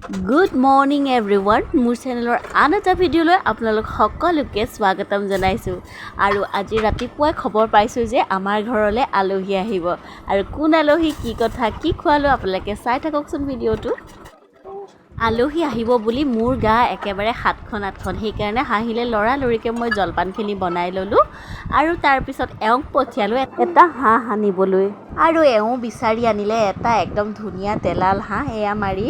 Good morning everyone. মোৰ চেনেলৰ আন এটা ভিডিঅ'লৈ আপোনালোক সকলোকে স্বাগতম জনাইছোঁ আৰু আজি ৰাতিপুৱাই খবৰ পাইছোঁ যে আমাৰ ঘৰলৈ আলহী আহিব আৰু কোন আলহী কি কথা কি খোৱালো আপোনালোকে চাই থাককচোন ভিডিঅ'টো আলহী আহিব বুলি মোৰ গা একেবাৰে সাতখন আঠখন সেইকাৰণে হাঁহিলে লৰালৰিকৈ মই জলপানখিনি বনাই ল'লোঁ আৰু তাৰপিছত এওঁক পঠিয়ালোঁ এটা হাঁহ আনিবলৈ আৰু এওঁ বিচাৰি আনিলে এটা একদম ধুনীয়া তেলাল হাঁহ এয়া মাৰি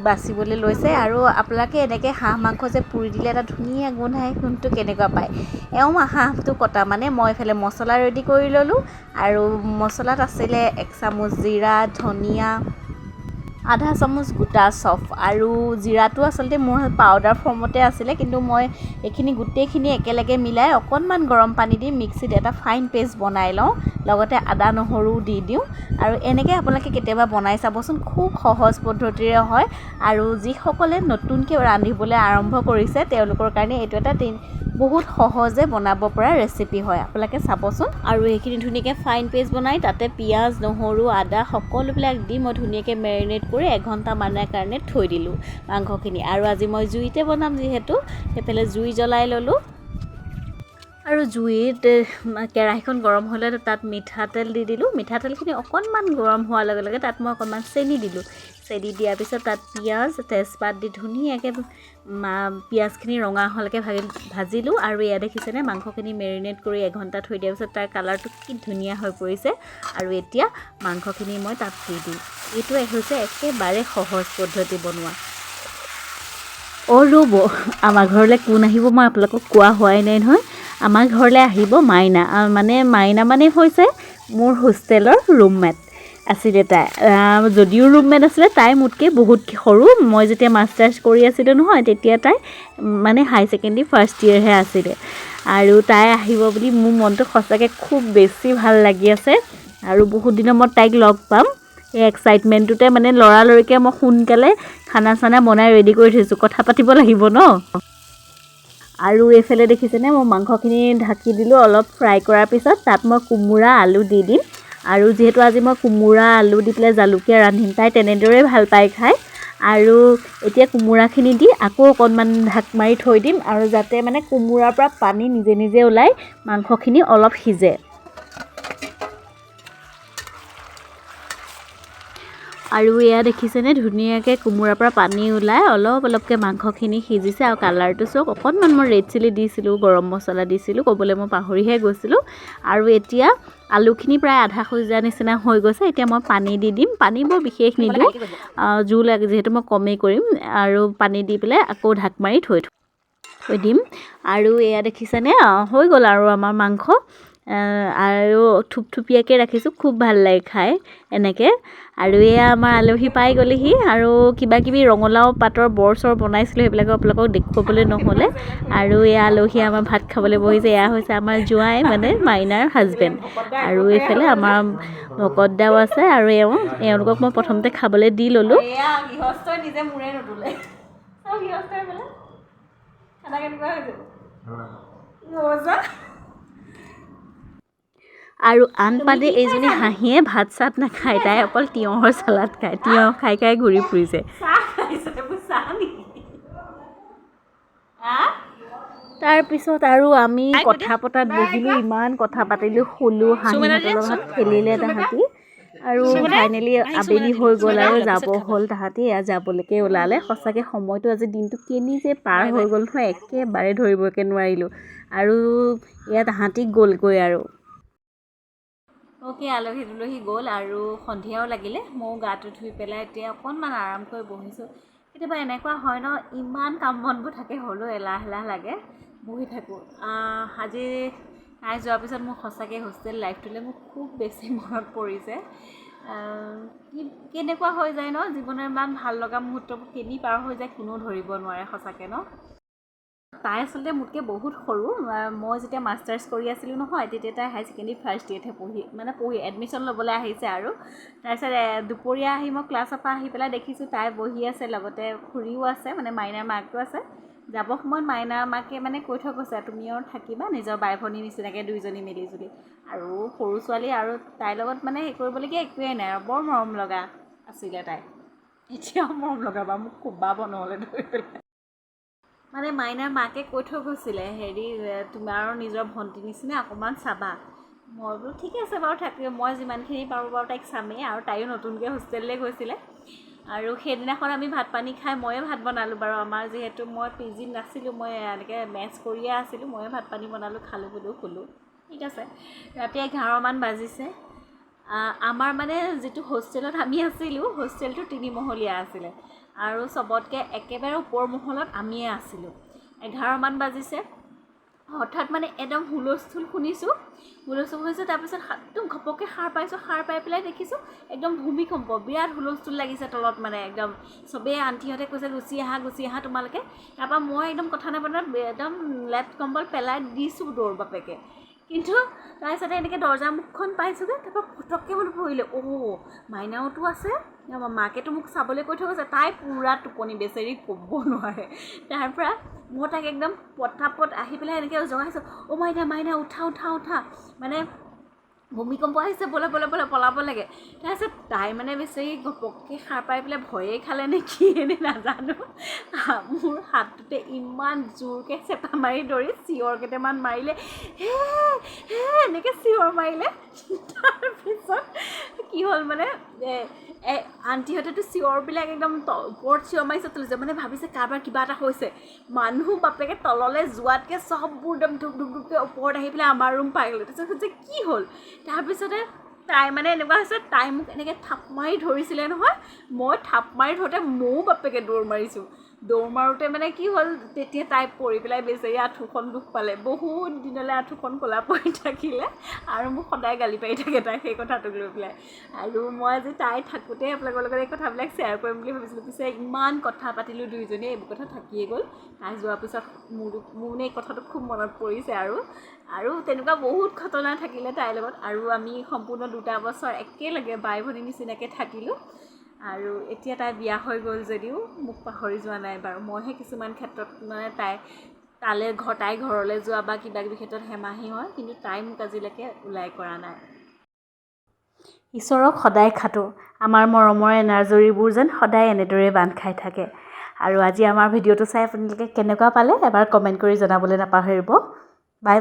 বাচিবলৈ লৈছে আৰু আপোনালোকে এনেকৈ হাঁহ মাংস যে পুৰি দিলে এটা ধুনীয়া গোন্ধ আহে গোন্ধটো কেনেকুৱা পায় এওঁ হাঁহটো কটা মানে মই এইফালে মছলা ৰেডি কৰি ল'লোঁ আৰু মছলাত আছিলে 1 চামুচ জিৰা ধনিয়া আধা চামুচ গোটা চফ আৰু জিৰাটো আচলতে মোৰ পাউডাৰ ফৰ্মতে আছিলে কিন্তু মই এইখিনি গোটেইখিনি একেলগে মিলাই অকণমান গৰম পানী দি মিক্সিত এটা ফাইন পেষ্ট বনাই লওঁ লগতে আদা নহৰু দি দিওঁ আৰু এনেকৈ আপোনালোকে কেতিয়াবা বনাই চাবচোন খুব সহজ পদ্ধতিৰে হয় আৰু যিসকলে নতুনকৈ ৰান্ধিবলৈ আৰম্ভ কৰিছে তেওঁলোকৰ কাৰণে এইটো এটা বহুত সহজে বনাব পৰা ৰেচিপি হয় আপোনালোকে চাবচোন আৰু এইখিনি ধুনীয়াকৈ ফাইন পেষ্ট বনাই তাতে পিঁয়াজ নহৰু আদা সকলোবিলাক দি মই ধুনীয়াকৈ মেৰিনেট কৰি 1 ঘণ্টামানৰ কাৰণে থৈ দিলোঁ মাংসখিনি আৰু আজি মই জুইতে বনাম যিহেতু সেইফালে জুই জ্বলাই ল'লোঁ আৰু জুইত কেৰাহীখন গৰম হ'লে তাত মিঠাতেল দি দিলোঁ মিঠাতেলখিনি অকণমান গৰম হোৱাৰ লগে লগে তাত মই অকণমান চেনি দিলোঁ চেনি দিয়াৰ পিছত তাত পিঁয়াজ তেজপাত দি ধুনীয়াকৈ পিঁয়াজখিনি ৰঙা হোৱালৈকে ভাজিলোঁ আৰু এয়া দেখিছেনে মাংসখিনি মেৰিনেট কৰি 1 ঘণ্টা থৈ দিয়াৰ পিছত তাৰ কালাৰটো কি ধুনীয়া হৈ পৰিছে আৰু এতিয়া মাংসখিনি মই তাত দি দিওঁ এইটো হৈছে একেবাৰে সহজ পদ্ধতি বনোৱা ৰ'ব আমাৰ ঘৰলৈ কোন আহিব মই আপোনালোকক কোৱা হোৱাই নাই নহয় আমাৰ ঘৰলৈ আহিব মাইনা মানে হৈছে মোৰ হোষ্টেলৰ ৰুমমেট আছিলে তাই যদিও ৰুমমেট আছিলে তাই মোতকৈ বহুত সৰু মই যেতিয়া মাষ্টাৰ্ছ কৰি আছিলোঁ নহয় তেতিয়া তাই মানে হাই ছেকেণ্ডেৰী ফাৰ্ষ্ট ইয়েৰহে আছিলে আৰু তাই আহিব বুলি মোৰ মনটো সঁচাকৈ খুব বেছি ভাল লাগি আছে আৰু বহুত দিনৰ মূৰত তাইক লগ পাম এই এক্সাইটমেণ্টটোতে মানে লৰালৰিকৈ মই সোনকালে খানা চানা বনাই ৰেডি কৰি থৈছোঁ কথা পাতিব লাগিব ন আৰু এইফালে দেখিছেনে মই মাংসখিনি ঢাকি দিলোঁ অলপ ফ্ৰাই কৰাৰ পিছত তাত মই কোমোৰা আলু দি দিম আৰু যিহেতু আজি মই কোমোৰা আলু দি পেলাই জালুকীয়া ৰান্ধিম তাই তেনেদৰেই ভাল পাই খায় আৰু এতিয়া কোমোৰাখিনি দি আকৌ অকণমান ঢাক মাৰি থৈ দিম আৰু যাতে মানে কোমোৰাৰ পৰা পানী নিজে নিজে ওলাই মাংসখিনি অলপ সিজে আৰু এয়া দেখিছেনে ধুনীয়াকৈ কোমোৰাৰ পৰা পানী ওলাই অলপকৈ মাংসখিনি সিজিছে আৰু কালাৰটো চাওক অকণমান মই ৰেড চিলি দিছিলোঁ গৰম মছলা দিছিলোঁ ক'বলৈ মই পাহৰিহে গৈছিলোঁ আৰু এতিয়া আলুখিনি প্ৰায় আধা সিজা নিচিনা হৈ গৈছে এতিয়া মই পানী দি দিম পানী বৰ বিশেষ নিদিওঁ জোল যিহেতু মই কমেই কৰিম আৰু পানী দি পেলাই আকৌ ঢাক মাৰি থৈ দিম আৰু এয়া দেখিছেনে হৈ গ'ল আৰু আমাৰ মাংস আৰু থুপথুপীয়াকৈ ৰাখিছোঁ খুব ভাল লাগে খাই এনেকৈ আৰু এয়া আমাৰ আলহী পাই গ'লেহি আৰু কিবাকিবি ৰঙালাও পাতৰ বৰ চৰ বনাইছিলোঁ সেইবিলাকো আপোনালোকক দেখুৱাবলৈ নহ'লে আৰু এয়া আলহী আমাৰ ভাত খাবলৈ বহিছে এয়া হৈছে আমাৰ জোঁৱাই মানে মাইনাৰ হাজবেণ্ড আৰু এইফালে আমাৰ ভকতদাও আছে আৰু এওঁলোকক মই প্ৰথমতে খাবলৈ দি ল'লোঁ আৰু আনপানে এইজনী হাঁহিয়ে ভাত চাত নাখায় তাই অকল তিয়ঁহৰ চালাড খায় তিয়ঁহ খাই ঘূৰি ফুৰিছে তাৰপিছত আৰু আমি কথা পতাত বহিলোঁ ইমান কথা পাতিলোঁ শুলোঁ হাঁহিহঁতৰ লগত খেলিলে তাহাঁতি আৰু ফাইনেলি আবেলি হৈ গ'ল আৰু যাব হ'ল তাহাঁতি যাবলৈকে ওলালে সঁচাকৈ সময়টো আজি দিনটো কেনি যে পাৰ হৈ গ'ল নহয় একেবাৰে ধৰিবকৈ নোৱাৰিলোঁ আৰু ইয়াত তাহাঁতি গ'লগৈ আৰু আলহী দুলহী গ'ল আৰু সন্ধিয়াও লাগিলে ময়ো গাটো ধুই পেলাই এতিয়া অকণমান আৰাম কৰি বহিছোঁ কেতিয়াবা এনেকুৱা হয় ন ইমান কাম বনবোৰ থাকে হ'লেও এলাহ লাগে বহি থাকোঁ আজি তাই যোৱাৰ পিছত মোৰ সঁচাকৈ হোষ্টেল লাইফটোলৈ মোৰ খুব বেছি মনত পৰিছে কেনেকুৱা হৈ যায় ন জীৱনৰ ইমান ভাল লগা মুহূৰ্তবোৰ কেনি পাৰ হৈ যায় কোনো ধৰিব নোৱাৰে সঁচাকৈ ন তাই আচলতে মোতকৈ বহুত সৰু মই যেতিয়া মাষ্টাৰ্ছ কৰি আছিলোঁ নহয় তেতিয়া তাই হাই ছেকেণ্ডেৰী ফাৰ্ষ্ট ইয়েৰতহে পঢ়ি এডমিশ্যন ল'বলৈ আহিছে আৰু তাৰপিছত দুপৰীয়া আহি মই ক্লাছৰ পৰা আহি পেলাই দেখিছোঁ তাই বহি আছে লগতে খুৰীও আছে মানে মাইনাৰ মাকটো আছে যাব সময়ত মাইনাৰ মাকে মানে কৈ থৈ গৈছে তুমি আৰু থাকিবা নিজৰ বাই ভনী নিচিনাকৈ দুইজনী মিলিজুলি আৰু সৰু ছোৱালী আৰু তাইৰ লগত মানে কৰিবলগীয়া একোৱেই নাই আৰু বৰ মৰম লগা আছিলে তাই এতিয়া মৰম লগাবা মোক কোবাব নহ'লে ধৰি পেলাই মানে মাইনাৰ মাকে কৈ থৈ গৈছিলে হেৰি তোমাৰ নিজৰ ভণ্টি নিচিনা অকণমান চাবা মই বোলো ঠিক আছে বাৰু থাকি মই যিমানখিনি পাৰোঁ বাৰু তাইক চামেই আৰু তাইও নতুনকৈ হোষ্টেললৈ গৈছিলে আৰু সেইদিনাখন আমি ভাত পানী খাই ময়ে ভাত বনালোঁ বাৰু আমাৰ যিহেতু মই পিজিত নাছিলোঁ মই এনেকৈ মেচ কৰিয়ে আছিলোঁ ময়ে ভাত পানী বনালোঁ খালোঁ বোলো শুলোঁ ঠিক আছে ৰাতি 11মান বাজিছে আমাৰ মানে যিটো হোষ্টেলত আমি আছিলোঁ হোষ্টেলটো 3মহলীয়া আছিলে আৰু চবতকৈ একেবাৰে ওপৰ মহলত আমিয়ে আছিলোঁ 11মান বাজিছে হঠাৎ মানে একদম হুলস্থুল শুনিছোঁ তাৰপিছত একদম ঘপককৈ সাৰ পাইছোঁ সাৰ পাই পেলাই দেখিছোঁ একদম ভূমিকম্প বিৰাট হুলস্থুল লাগিছে তলত মানে একদম চবেই আণ্টিহঁতে কৈছে গুচি আহা তোমালোকে তাৰপৰা মই একদম কথা নাপাতাত একদম লেপ কম্বল পেলাই দিছোঁ দৌৰ বাপেকে কিন্তু তাৰপিছতে এনেকৈ দৰ্জা মুখখন পাইছোঁগৈ তাৰপৰা পটককৈ বোলো পৰিলে মাইনাওতো আছে মাকেতো মোক চাবলৈ কৈ থৈ গৈছে তাই পূৰা টোপনি বেচেৰি ক'ব নোৱাৰে তাৰপৰা মই তাক একদম পটাপট আহি পেলাই এনেকৈ জগাইছোঁ মাইনা উঠা মানে ভূমিকম্প আহিছে বলে পলাব লাগে তাৰপিছত তাই মানে বেচেৰি ঘপককৈ সাৰ পাই পেলাই ভয়ে খালে নে কি এনে নাজানো মোৰ হাতটোতে ইমান জোৰকৈ চেপা মাৰি ধৰি চিঞৰ কেইটামান মাৰিলে হে এনেকৈ চিঞৰ মাৰিলে তাৰপিছত কি হ'ল মানে আণ্টিহঁতেতো চিঞৰবিলাক একদম ওপৰত চিঞৰ মাৰিছে তুলিছে মানে ভাবিছে কাৰোবাৰ কিবা এটা হৈছে মানুহ বাপেকে তললৈ যোৱাতকৈ চববোৰ একদম ধুককৈ ওপৰত আহি পেলাই আমাৰ ৰুম পাই গ'লে তাৰপিছত যে কি হ'ল তাৰপিছতে তাই মানে এনেকুৱা হৈছে তাই মোক এনেকৈ থাপ মাৰি ধৰিছিলে নহয় মই থাপ মাৰি ধৰোঁতে ময়ো বাপেকে দৌৰ মাৰিছোঁ দৌৰ মাৰোঁতে মানে কি হ'ল তেতিয়া তাই পৰি পেলাই বেচেৰি আঁঠুখন দুখ পালে বহুত দিনলৈ আঁঠুখন ক'লা পৰি থাকিলে আৰু মোক সদায় গালি পাৰি থাকে তাই সেই কথাটোক লৈ পেলাই আৰু মই আজি তাই থাকোঁতে আপোনালোকৰ লগত এই কথাবিলাক শ্বেয়াৰ কৰিম বুলি ভাবিছিলোঁ পিছে ইমান কথা পাতিলোঁ দুয়োজনীয়ে এইবোৰ কথা থাকিয়ে গ'ল তাই যোৱাৰ পিছত মোৰ মানে এই কথাটো খুব মনত পৰিছে আৰু তেনেকুৱা বহুত ঘটনা থাকিলে তাইৰ লগত আৰু আমি সম্পূৰ্ণ 2টা বছৰ একেলগে বাই ভনী নিচিনাকৈ থাকিলোঁ আৰু এতিয়া তাই বিয়া হৈ গ'ল যদিও মোক পাহৰি যোৱা নাই বাৰু মইহে কিছুমান ক্ষেত্ৰত মানে তাই ঘৰলৈ যোৱা বা কিবা কিবি ক্ষেত্ৰত হেমাহি হয় কিন্তু তাই মোক আজিলৈকে ওলাই কৰা নাই ঈশ্বৰক সদায় খাটো আমাৰ মৰমৰ এনাজৰীবোৰ যেন সদায় এনেদৰে বান্ধ খাই থাকে আৰু আজি আমাৰ ভিডিঅ'টো চাই আপোনালোকে কেনেকুৱা পালে এবাৰ কমেণ্ট কৰি জনাবলৈ নাপাহৰিব বাই